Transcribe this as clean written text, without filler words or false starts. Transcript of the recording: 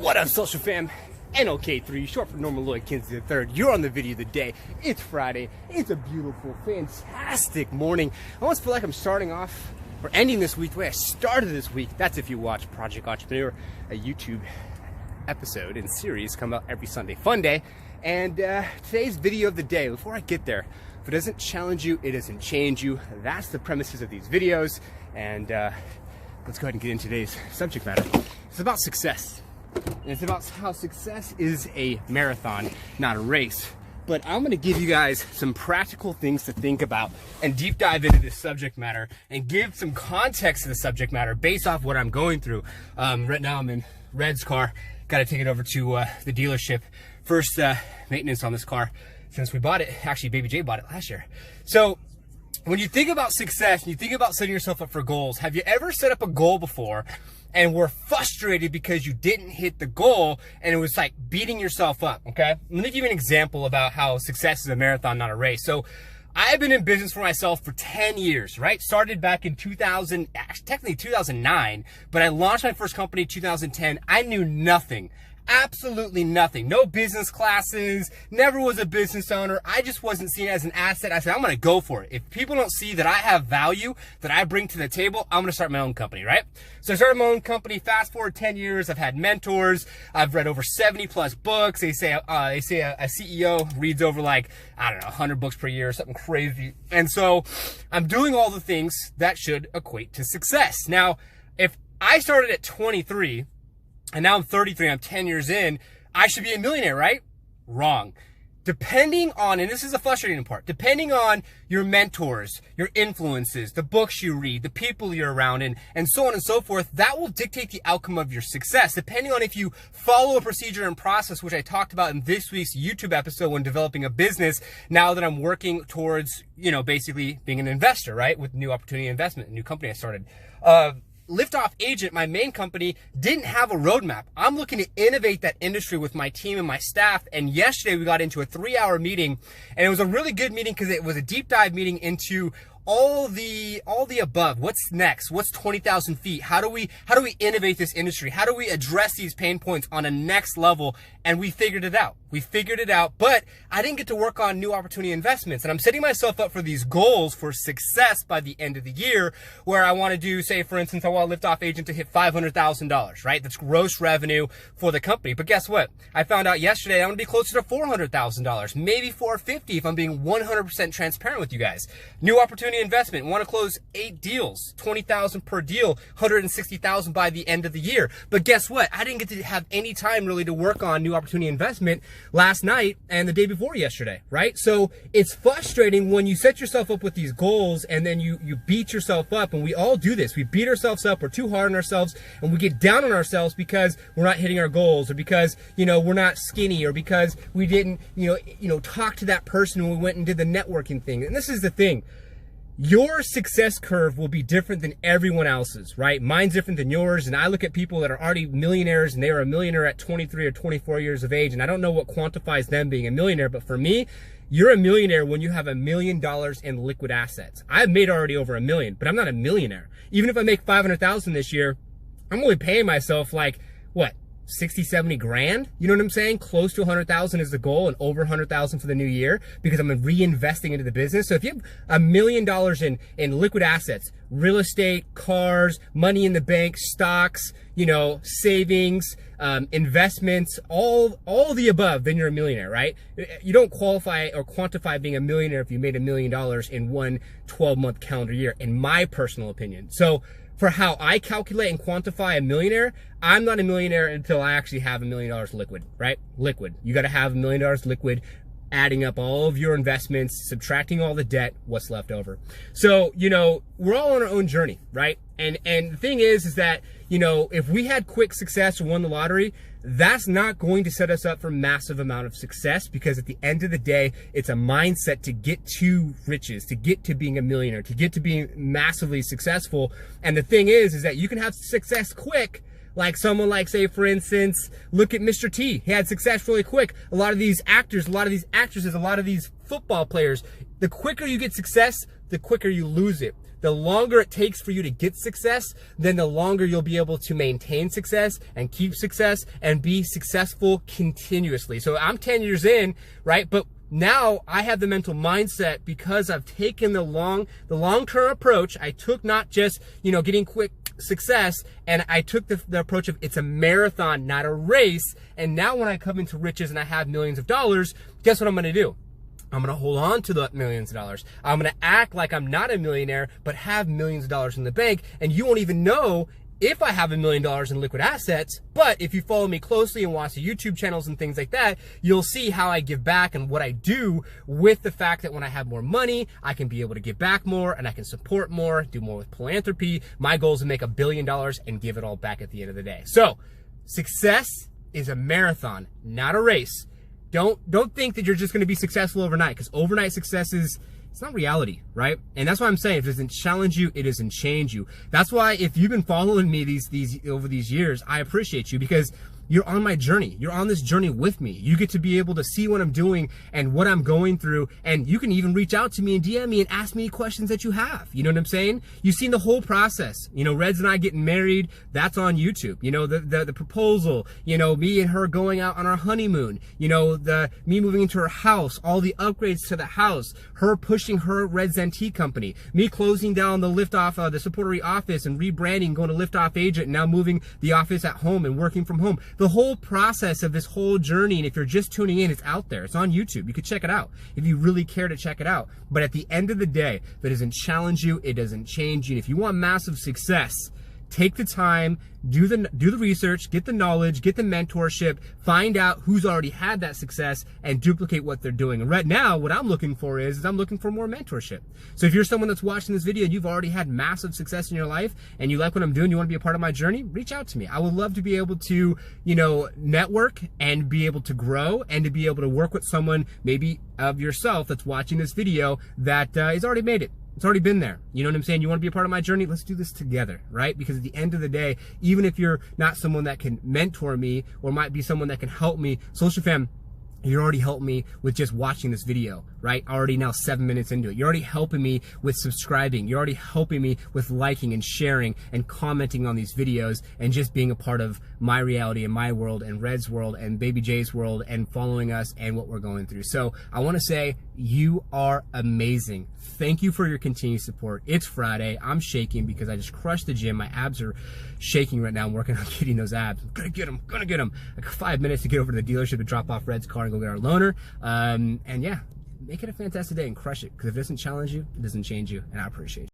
What up, social fam? NLK3, short for Norman Lloyd Kinsey III. You're on the video of the day. It's Friday. It's a beautiful, fantastic morning. I almost feel like I'm starting off or ending this week the way I started this week. That's if you watch Project Entrepreneur, a YouTube episode and series come out every Sunday. Fun day. And today's video of the day, before I get there, if it doesn't challenge you, it doesn't change you. That's the premises of these videos. And let's go ahead and get into today's subject matter. It's about success. And it's about how success is a marathon, not a race. But I'm gonna give you guys some practical things to think about and deep dive into this subject matter and give some context to the subject matter based off what I'm going through. Right now I'm in Red's car. Gotta take it over to the dealership. First maintenance on this car since we bought it. Actually, Baby J bought it last year. So when you think about success and you think about setting yourself up for goals, have you ever set up a goal before and were frustrated because you didn't hit the goal and it was like beating yourself up, okay? Let me give you an example about how success is a marathon, not a race. So I've been in business for myself for 10 years, right? Started back in 2000, technically 2009, but I launched my first company in 2010. I knew nothing. Absolutely nothing. No business classes, never was a business owner. I just wasn't seen as an asset. I said, I'm gonna go for it. If people don't see that I have value that I bring to the table, I'm gonna start my own company, right? So I started my own company. Fast forward 10 years, I've had mentors. I've read over 70 plus books. They say a CEO reads over like, I don't know, 100 books per year or something crazy. And so I'm doing all the things that should equate to success. Now, if I started at 23, and now I'm 33, I'm 10 years in, I should be a millionaire, right? Wrong. Depending on, and this is the frustrating part, depending on your mentors, your influences, the books you read, the people you're around, and so on and so forth, that will dictate the outcome of your success. Depending on if you follow a procedure and process, which I talked about in this week's YouTube episode when developing a business, now that I'm working towards, basically being an investor, right? With New Opportunity Investment, a new company I started. Liftoff Agent, my main company, didn't have a roadmap. I'm looking to innovate that industry with my team and my staff. And yesterday we got into a 3-hour meeting, and it was a really good meeting because it was a deep dive meeting into all the above. What's next? What's 20,000 feet? How do we innovate this industry? How do we address these pain points on a next level? And we figured it out. But I didn't get to work on New Opportunity Investments. And I'm setting myself up for these goals for success by the end of the year, where I want to do, say, for instance, I want Liftoff Agent to hit $500,000, right? That's gross revenue for the company. But guess what? I found out yesterday I'm going to be closer to $400,000, maybe $450,000 if I'm being 100% transparent with you guys. New Opportunity Investment, want to close 8 deals, 20,000 per deal, 160,000 by the end of the year. But guess what? I didn't get to have any time really to work on New Opportunity Investment last night and the day before yesterday, right? So it's frustrating when you set yourself up with these goals and then you beat yourself up, and we all do this. We beat ourselves up, we're too hard on ourselves, and we get down on ourselves because we're not hitting our goals, or because, we're not skinny, or because we didn't, talk to that person when we went and did the networking thing. And this is the thing. Your success curve will be different than everyone else's, right? Mine's different than yours. And I look at people that are already millionaires and they were a millionaire at 23 or 24 years of age. And I don't know what quantifies them being a millionaire, but for me, you're a millionaire when you have $1 million in liquid assets. I've made already over $1 million, but I'm not a millionaire. Even if I make 500,000 this year, I'm only paying myself like, what? 60, 70 grand, you know what I'm saying? Close to 100,000 is the goal, and over 100,000 for the new year, because I'm reinvesting into the business. So if you have $1 million in liquid assets, real estate, cars, money in the bank, stocks, savings, investments, all the above, then you're a millionaire, right? You don't qualify or quantify being a millionaire if you made $1 million in one 12-month calendar year, in my personal opinion. So for how I calculate and quantify a millionaire, I'm not a millionaire until I actually have $1 million liquid, right? Liquid. You got to have $1 million liquid, adding up all of your investments, subtracting all the debt, what's left over. So, we're all on our own journey, right? And the thing is that, if we had quick success or won the lottery, that's not going to set us up for massive amount of success, because at the end of the day, it's a mindset to get to riches, to get to being a millionaire, to get to being massively successful. And the thing is that you can have success quick. Like someone like, say, for instance, look at Mr. T. He had success really quick. A lot of these actors, a lot of these actresses, a lot of these football players, the quicker you get success, the quicker you lose it. the longer it takes for you to get success, then the longer you'll be able to maintain success and keep success and be successful continuously. So I'm 10 years in, right? But now I have the mental mindset because I've taken the long-term approach. I took not just, getting quick success, and I took the approach of it's a marathon, not a race. And now when I come into riches and I have millions of dollars, guess what I'm going to do? I'm going to hold on to the millions of dollars. I'm going to act like I'm not a millionaire, but have millions of dollars in the bank. And you won't even know if I have $1 million in liquid assets. But if you follow me closely and watch the YouTube channels and things like that, you'll see how I give back and what I do with the fact that when I have more money, I can be able to give back more and I can support more, do more with philanthropy. My goal is to make $1 billion and give it all back at the end of the day. So success is a marathon, not a race. Don't think that you're just going to be successful overnight, because overnight success it's not reality, right? And that's why I'm saying, if it doesn't challenge you, it doesn't change you. That's why if you've been following me over these years, I appreciate you, because you're on my journey. You're on this journey with me. You get to be able to see what I'm doing and what I'm going through. And you can even reach out to me and DM me and ask me questions that you have. You know what I'm saying? You've seen the whole process. Reds and I getting married, that's on YouTube. The proposal, me and her going out on our honeymoon, me moving into her house, all the upgrades to the house, her pushing her Reds Antique company, me closing down the Liftoff, the Supportery office and rebranding, going to Liftoff Agent, and now moving the office at home and working from home. The whole process of this whole journey, and if you're just tuning in, it's out there. It's on YouTube. You could check it out if you really care to check it out. But at the end of the day, if it doesn't challenge you, it doesn't change you. And if you want massive success, take the time, do the research, get the knowledge, get the mentorship, find out who's already had that success and duplicate what they're doing. And right now, what I'm looking for is I'm looking for more mentorship. So if you're someone that's watching this video and you've already had massive success in your life and you like what I'm doing, you want to be a part of my journey, reach out to me. I would love to be able to, network and be able to grow and to be able to work with someone maybe of yourself that's watching this video that has already made it. It's already been there. You know what I'm saying? You want to be a part of my journey? Let's do this together, right? Because at the end of the day, even if you're not someone that can mentor me or might be someone that can help me, Social Fam, you already helped me with just watching this video, right? Already now 7 minutes into it. You're already helping me with subscribing. You're already helping me with liking and sharing and commenting on these videos and just being a part of my reality and my world and Red's world and Baby J's world and following us and what we're going through. So I want to say you are amazing. Thank you for your continued support. It's Friday. I'm shaking because I just crushed the gym. My abs are shaking right now. I'm working on getting those abs. I'm gonna get them. I got 5 minutes to get over to the dealership to drop off Red's car and go get our loaner. And yeah, make it a fantastic day and crush it. Because if it doesn't challenge you, it doesn't change you. And I appreciate you.